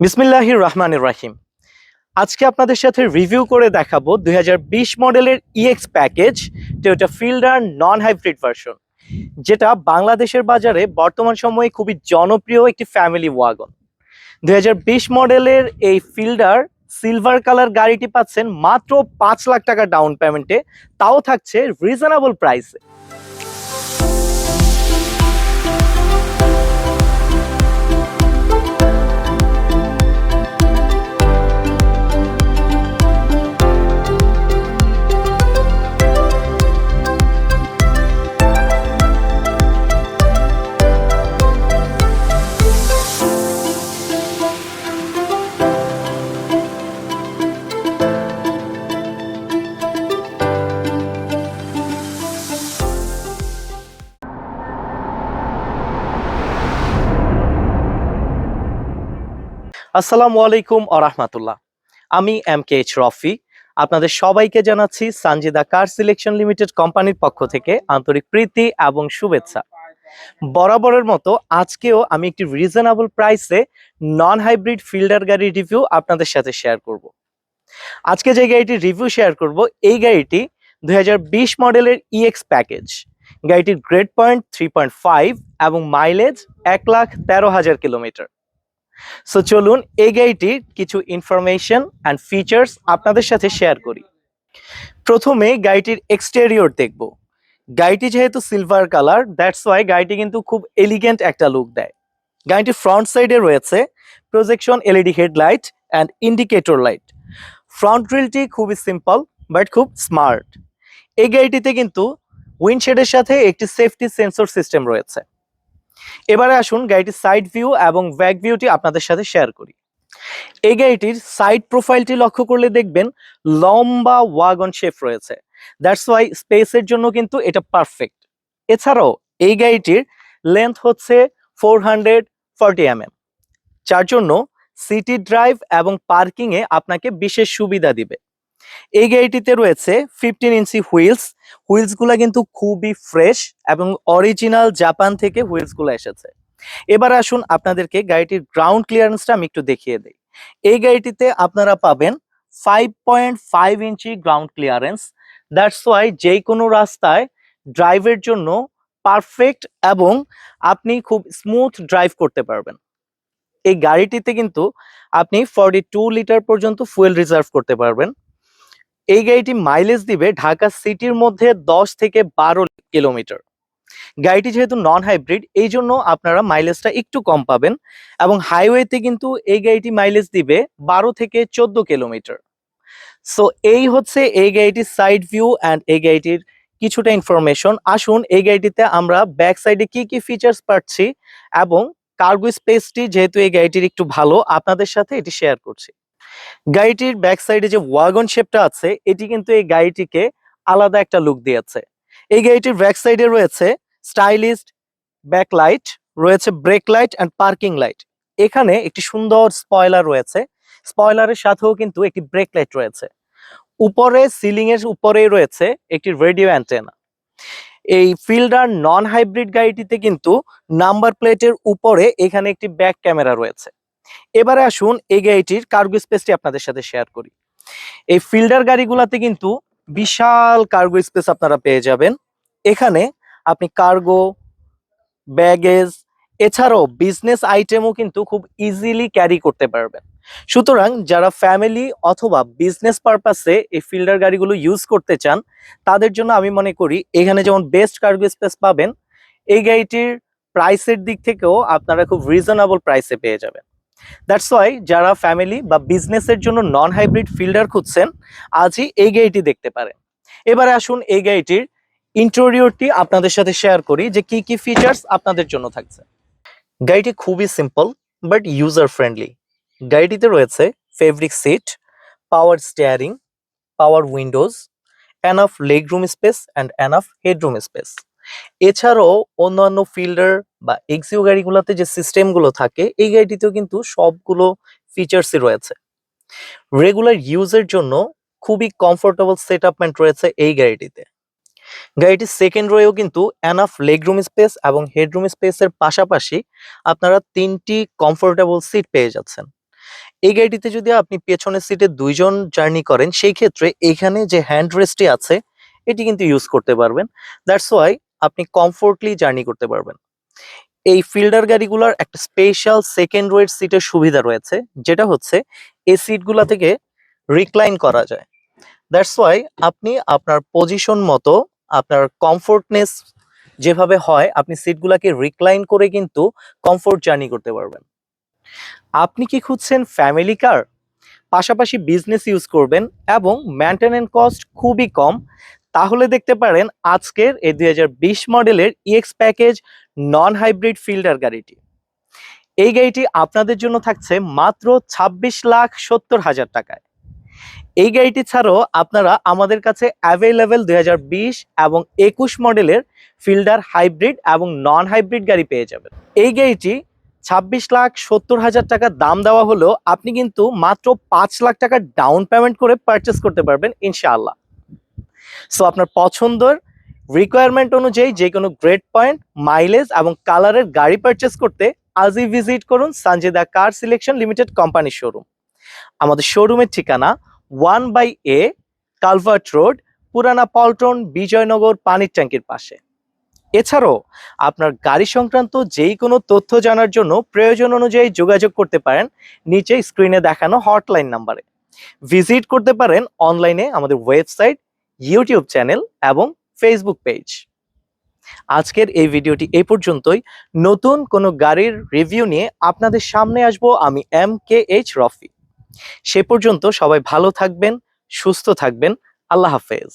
বিসমিল্লাহির রহমানির রাহিম। আজকে আপনাদের সাথে রিভিউ করে দেখাবো 2020 মডেলের EX package Toyota fielder non hybrid version, যেটা বাংলাদেশের বাজারে বর্তমান সময়ে খুবই জনপ্রিয় একটি ফ্যামিলি ওয়াগন। 2020 মডেলের এই ফিল্ডার সিলভার কালার গাড়িটি পাচ্ছেন মাত্র 5 লাখ টাকা ডাউন পেমেন্টে, তাও থাকছে রিজনেবল প্রাইসে। আসসালামু আলাইকুম ওয়া রাহমাতুল্লাহ। আমি MKH রফি। আপনাদের সবাইকে জানাচ্ছি সানজিদা কার সিলেকশন লিমিটেড কোম্পানির পক্ষ থেকে আন্তরিক প্রীতি এবং শুভেচ্ছা। বরাবরের মতো আজকেও আমি একটি রিজনেবল প্রাইসে নন হাইব্রিড ফিল্ডার গাড়ির রিভিউ আপনাদের সাথে শেয়ার করব। আজকে যে গাড়িটির রিভিউ শেয়ার করব, এই গাড়িটি 2020 মডেলের ইএক্স প্যাকেজ। গাড়িটির গ্রেড পয়েন্ট 3.5 এবং মাইলেজ 1,13,000 কিলোমিটার। সো চলুন এই গাড়িটির কিছু ইনফরমেশন অ্যান্ড ফিচার্স আপনাদের সাথে শেয়ার করি। প্রথমে গাড়িটির এক্সটেরিয়র দেখব। গাড়িটি যেহেতু সিলভার কালার, দ্যাটস ওয়াই গাড়িটি কিন্তু খুব এলিগেন্ট একটা লুক দেয়। গাড়িটির ফ্রন্ট সাইডে রয়েছে projection LED headlight and indicator light. Front গ্রিলটি খুবই সিম্পল বাট খুব স্মার্ট। এই গাড়িটিতে কিন্তু উইন্ডশেডের সাথে একটি সেফটি সেন্সর সিস্টেম রয়েছে। এবারে আসুন গাড়িটির সাইড ভিউ এবং ব্যাক ভিউটি আপনাদের সাথে শেয়ার করি। এই গাড়িটির সাইড প্রোফাইলটি লক্ষ্য করলে দেখবেন লম্বা ওয়াগন শেপ রয়েছে, দ্যাটস ওয়াই স্পেসের জন্য কিন্তু এটা পারফেক্ট। এছাড়াও এই গাড়িটির লেন্থ হচ্ছে 440 mm, যার জন্য সিটি ড্রাইভ এবং পার্কিং এ আপনাকে বিশেষ সুবিধা দিবে। এই গাড়িটিতে রয়েছে 15 ইঞ্চি হুইলস গুলা কিন্তু খুবই ফ্রেশ এবং অরিজিনাল জাপান থেকে হুইলস গুলো এসেছে। এবার আসুন আপনাদেরকে গাড়িটির গ্রাউন্ড ক্লিয়ারেন্সটা আমি একটু দেখিয়ে দেই। এই গাড়িটিতে আপনারা পাবেন 5.5 ইঞ্চি গ্রাউন্ড ক্লিয়ারেন্স, দ্যাটস ওয়াই যে কোনো রাস্তায় ড্রাইভের জন্য পারফেক্ট এবং আপনি খুব স্মুথ ড্রাইভ করতে পারবেন। এই গাড়িটিতে কিন্তু আপনি 42 লিটার পর্যন্ত ফুয়েল রিজার্ভ করতে পারবেন। এই গাড়িটি মাইলেজ দিবে ঢাকা সিটির মধ্যে 10 থেকে 12 কিলোমিটার। গাড়িটি যেহেতু নন হাইব্রিড, এই জন্য আপনারা মাইলেজটা একটু কম পাবেন এবং হাইওয়েতে কিন্তু এই গাড়িটি মাইলেজ দিবে 12 থেকে 14 কিলোমিটার। সো এই হচ্ছে এই গাড়িটির সাইড ভিউ অ্যান্ড এই গাড়িটির কিছুটা ইনফরমেশন। আসুন এই গাড়িটিতে আমরা ব্যাক সাইডে কি কি ফিচার্স পাচ্ছি এবং কার্গো স্পেসটি যেহেতু এই গাড়িটির একটু ভালো, আপনাদের সাথে এটি শেয়ার করছি। গাড়িটির ব্যাক সাইডে যে ওয়াগন শেপটা আছে, এটি কিন্তু এই গাড়িটিকে আলাদা একটা লুক দিয়েছে। এই গাড়িটির ব্যাক সাইডে রয়েছে স্টাইলিশ ব্যাকলাইট, রয়েছে break light and parking light. এখানে একটি সুন্দর স্পয়লার রয়েছে, স্পয়লারের সাথেও কিন্তু একটি ব্রেক লাইট রয়েছে। উপরে সিলিং এর উপরেই রয়েছে একটি রেডিও অ্যান্টেনা। এই ফিল্ডার নন হাইব্রিড গাড়িটিতে কিন্তু নাম্বার প্লেটের উপরে এখানে একটি ব্যাক ক্যামেরা রয়েছে। এবারে আসুন এই গাড়িটির কার্গো স্পেসটি আপনাদের সাথে শেয়ার করি। এই ফিল্ডার গাড়িগুলোতে কিন্তু বিশাল কার্গো স্পেস আপনারা পেয়ে যাবেন। এখানে আপনি কার্গো, ব্যাগেজ এছাড়াও বিজনেস আইটেমও কিন্তু খুব ইজিলি ক্যারি করতে পারবেন। সুতরাং যারা ফ্যামিলি অথবা বিজনেস পারপাসে এই ফিল্ডার গাড়িগুলো ইউজ করতে চান, তাদের জন্য আমি মনে করি এখানে যেমন বেস্ট কার্গো স্পেস পাবেন, এই গাড়িটির প্রাইসের দিক থেকেও আপনারা খুব রিজনেবল প্রাইসে পেয়ে যাবেন। দ্যাটস ওয়াই যারা ফ্যামিলি বা বিজনেসের জন্য নন হাইব্রিড ফিল্ডার খুঁজছেন, আজই এই গাড়িটি দেখতে পারেন। এবারে আসুন এই গাড়িটির ইন্টেরিয়রটি আপনাদের সাথে শেয়ার করি যে কি কি ফিচার্স আপনাদের জন্য থাকছে। গাড়িটি খুবই সিম্পল বাট ইউজার ফ্রেন্ডলি। গাড়িটিতে রয়েছে fabric seat, power steering, power windows, enough leg room space and enough headroom space. এছাড়াও অন্যান্য ফিল্ডার বা এক্সইউ গাড়িগুলোতে যে সিস্টেমগুলো থাকে, এই গাড়িটিতেও কিন্তু সবগুলো ফিচার্সই রয়েছে। রেগুলার ইউজের জন্য খুবই কমফোর্টেবল সেটআপমেন্ট রয়েছে এই গাড়িটিতে। গাড়িটির সেকেন্ড রোয়েও কিন্তু এনাফ লেগ রুম স্পেস এবং হেডরুম স্পেসের পাশাপাশি আপনারা 3টি কমফোর্টেবল সিট পেয়ে যাচ্ছেন। এই গাড়িটিতে যদি আপনি পেছনের সিটে 2 জন জার্নি করেন, সেই ক্ষেত্রে এখানে যে হ্যান্ড রেস্টটি আছে এটি কিন্তু ইউজ করতে পারবেন। দ্যাটস ওয়াই আপনি কমফোর্টলি জার্নি করতে পারবেন। এই ফিল্ডার গাড়িগুলোর একটা স্পেশাল সেকেন্ড রোয়ের সিটের সুবিধা রয়েছে, যেটা হচ্ছে এই সিটগুলা থেকে রিক্লাইন করা যায়। দ্যাটস ওয়াই আপনি আপনার পজিশন মতো আপনার কমফোর্টনেস যেভাবে হয়, আপনি সিটগুলাকে রিক্লাইন করে কিন্তু কমফোর্ট জার্নি করতে পারবেন। আপনি কি খুঁজছেন ফ্যামিলি কার, পাশাপাশি বিজনেস ইউজ করবেন এবং মেইনটেনেন্স কস্ট খুবই কম? তাহলে দেখতে পারেন আজকের এই 2020 মডেলের EX package non hybrid fielder গাড়িটি। এই গাড়িটি আপনাদের জন্য থাকছে মাত্র 26,70,000 টাকায়। এই গাড়িটি ছাড়াও আপনারা আমাদের কাছে অ্যাভেলেবেল 2020 এবং 21 মডেলের ফিল্ডার হাইব্রিড এবং নন হাইব্রিড গাড়ি পেয়ে যাবেন। এই গাড়িটি 26,70,000 টাকা দাম দেওয়া হলেও আপনি কিন্তু মাত্র 5 লাখ টাকা ডাউন পেমেন্ট করে পারচেস করতে পারবেন ইনশাআল্লাহ। সো আপনার পছন্দের রিকোয়ারমেন্ট অনুযায়ী যে কোনো গ্রেড পয়েন্ট, মাইলেজ এবং কালারের গাড়ি পারচেস করতে আজই ভিজিট করুন সানজিদা কার সিলেকশন লিমিটেড কোম্পানির শোরুম। আমাদের শোরুমের ঠিকানা 1/A কালভার্ট রোড, পুরানা পল্টন, বিজয়নগর পানির ট্যাঙ্কির পাশে। এছাড়াও আপনার গাড়ি সংক্রান্ত যেই কোনো তথ্য জানার জন্য প্রয়োজন অনুযায়ী যোগাযোগ করতে পারেন নিচে স্ক্রিনে দেখানো হটলাইন নাম্বারে। ভিজিট করতে পারেন অনলাইনে আমাদের ওয়েবসাইট, ইউটিউব চ্যানেল এবং ফেসবুক পেজ। আজকের এই ভিডিওটি এই পর্যন্তই। নতুন কোনো গাড়ির রিভিউ নিয়ে আপনাদের সামনে আসবো আমি MKH রফি। সে পর্যন্ত সবাই ভালো থাকবেন, সুস্থ থাকবেন। আল্লাহ হাফেজ।